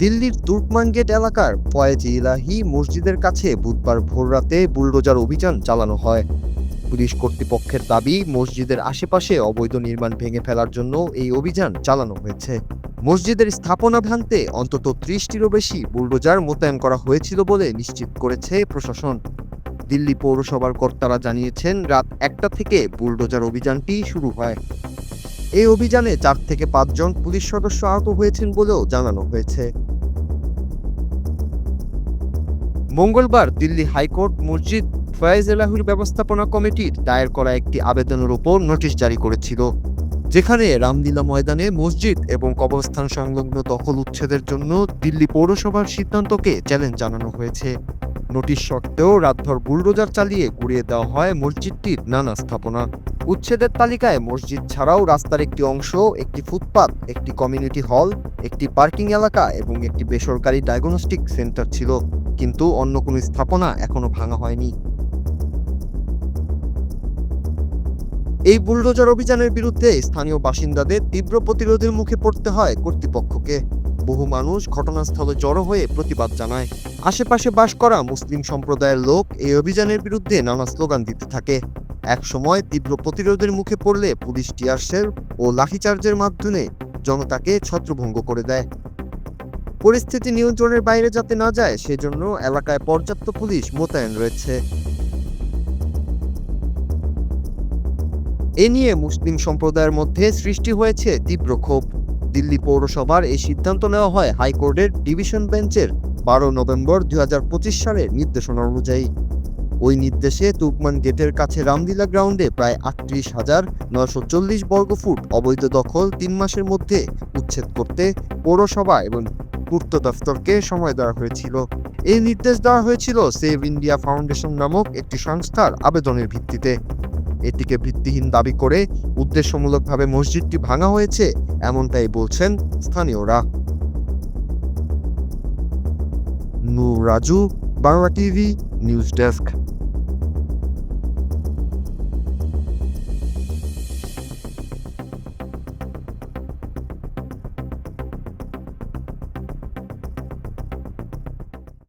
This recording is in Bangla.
দিল্লির তুর্কমান গেট এলাকার ফয়েজ ইলাহি মসজিদের কাছে বুধবার ভোররাতে বুলডোজার অভিযান চালানো হয়। পুলিশ কর্তৃপক্ষের দাবি, মসজিদের আশেপাশে অবৈধ নির্মাণ ভেঙে ফেলার জন্য এই অভিযান চালানো হয়েছে। মসজিদের স্থাপনা ভাঙতে অন্তত 30টিরও বেশি বুলডোজার মোতায়েন করা হয়েছিল বলে নিশ্চিত করেছে প্রশাসন। দিল্লি পৌরসভার কর্তারা জানিয়েছেন, রাত 1টা থেকে বুলডোজার অভিযানটি শুরু হয়। এই অভিযানে 4 থেকে 5 জন পুলিশ সদস্য আহত হয়েছেন বলেও জানানো হয়েছে। মঙ্গলবার দিল্লি হাইকোর্ট মসজিদ ফয়েজ এলাহির ব্যবস্থাপনা কমিটির দায়ের করা একটি আবেদনের উপর নোটিশ জারি করেছিল, যেখানে রামলীলা ময়দানে মসজিদ এবং কবরস্থান সংলগ্ন দখল উচ্ছেদের জন্য দিল্লি পৌরসভার সিদ্ধান্তকে চ্যালেঞ্জ জানানো হয়েছে। নোটিশ সত্ত্বেও রাতভর বুলডোজার চালিয়ে গুড়িয়ে দেওয়া হয় মসজিদটির নানা স্থাপনা। উচ্ছেদের তালিকায় মসজিদ ছাড়াও রাস্তার একটি অংশ, একটি ফুটপাত, একটি কমিউনিটি হল, একটি পার্কিং এলাকা এবং একটি বেসরকারি ডায়াগনস্টিক সেন্টার ছিল, কিন্তু অন্য কোনো স্থাপনা এখনো ভাঙা হয়নি। এই বুলডোজার অভিযানের বিরুদ্ধে স্থানীয় বাসিন্দাদের তীব্র প্রতিরোধের মুখে পড়তে হয় কর্তৃপক্ষকে। বহু মানুষ ঘটনাস্থলে জড়ো হয়ে প্রতিবাদ জানায়। আশেপাশে বাস করা মুসলিম সম্প্রদায়ের লোক এই অভিযানের বিরুদ্ধে নানা স্লোগান দিতে থাকে। একসময় তীব্র প্রতিরোধের মুখে পড়লে পুলিশ টিয়ারশেল ও লাঠিচার্জের মাধ্যমে জনতাকে ছত্রভঙ্গ করে দেয়। পরিস্থিতি নিয়ন্ত্রণের বাইরে যাতে না যায় সেজন্য এলাকায় পর্যাপ্ত পুলিশ মোতায়েন রয়েছে। এ নিয়ে মুসলিম সম্প্রদায়ের মধ্যে সৃষ্টি হয়েছে তীব্র ক্ষোভ। দিল্লি পৌরসভার এই সিদ্ধান্ত নেওয়া হয় হাইকোর্টের ডিভিশন বেঞ্চের 12 নভেম্বর 2025 সালের নির্দেশনা অনুযায়ী। ওই নির্দেশে তুর্কমান গেটের কাছে রামলীলা গ্রাউন্ডে প্রায় 38,940 বর্গফুট অবৈধ দখল 3 মাসের মধ্যে উচ্ছেদ করতে পৌরসভা এবং পূর্ত দফতরকে সময় দেওয়া হয়েছিল। এই নির্দেশ দেওয়া হয়েছিল সেভ ইন্ডিয়া ফাউন্ডেশন নামক একটি সংস্থার আবেদনের ভিত্তিতে। এটিকে ভিত্তিহীন দাবি করে উদ্দেশ্যমূলকভাবে মসজিদটি ভাঙা হয়েছে, এমনটাই বলছেন স্থানীয়রা। Noor Raju, Bangla TV news desk.